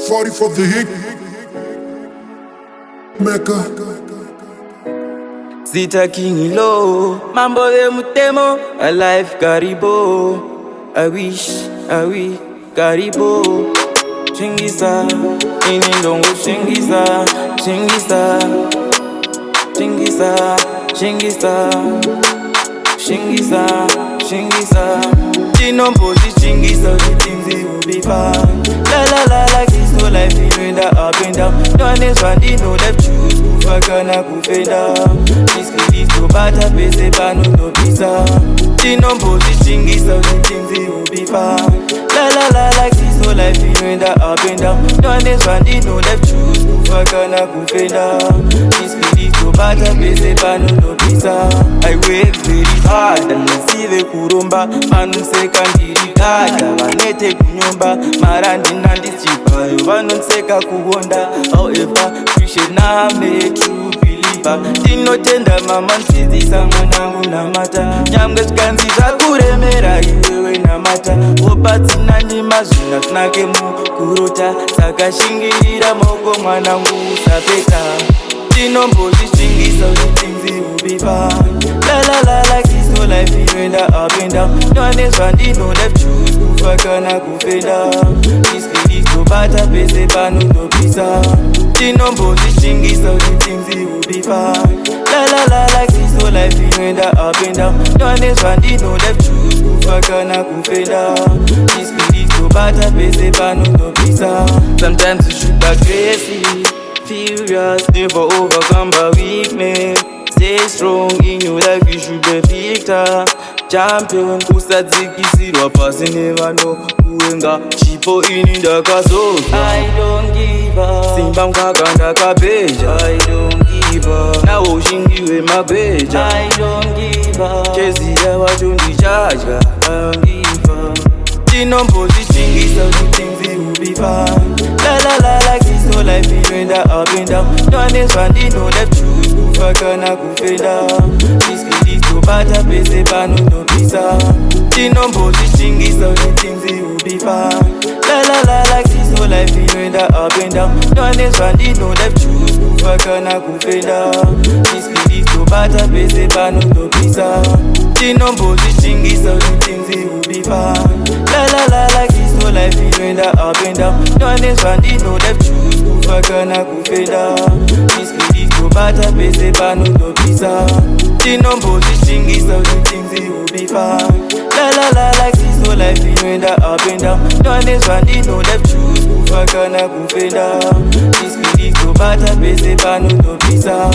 40 for the hit Mecca. Zita King low, mambo de mutemo, a life garibo. I wish, garibo. Shingisa, ndinongo shingisa, shingisa, shingisa, shingisa, shingisa, shingisa. Ndinozvishingisa, things will be fine. La la la like this whole life in the up and down. Don't is one no left choose. Kufakana kufenda. This to bata pese pano no pizza. Ndinozvishingisa, things will be fine. La la la like this whole life in the up and down. Don't is one no left choose. Kufakana kufenda. This to bata pese pano no pizza. I work very hard and see the kurumba. Manuseka ndirikada vanete kunyumba marandi nandichipayo vanonseka kuwonda. However, you should not make true believer. Ndinotenda mama nsidzisa mwanangu namata. Nyamwe zvikanzi zvakuremera iwewe namata. Wobatsina ndimazvina tunake mukurota. Saka shingirira maoko mwanangu usapeta. Ndinozvishingisa things will be fine. La la la like this whole life in the up and down. Don't is one no left choose. Kufakana kufenda. This to bata pese pano no pizza. Ndinozvishingisa things will be fine. La la la like this whole life in the up and down. Don't is one no left choose. Kufakana kufenda. This to bata pese pano no pizza. Sometimes you should be crazy. Furious, never overcome by weakness. Stay strong in your life, you should be victor. Champion, usadzikisirwa pasi nevano kuenga chipo ini ndakazoza. I don't give up. Simba mkaka ndakabeja. I don't give up. Nawo ushingiwe mabeja. I don't give up. Chezi ya watu ndichaja. I don't give up. Ndinozvishingisa things will be fine. La la la like this whole life in the up and down. Don't is one no left choose. Kufakana kufenda. This to bata pese pano no pizza. Ndinozvishingisa things will be fine. La la la like this whole life in the up and down. Don't is one no left choose. Kufakana kufenda. This to bata pese pano no pizza. Ndinozvishingisa things will be fine. La la la like this whole life in the up and down. Don't is one no left choose. Kufakana kufenda. This to bata pese pano no pizza. Ndinozvishingisa things will be fine. La la la like this whole life in the up and down. Don't is one no left choose. Kufakana kufenda. This to bata pese pano no pizza.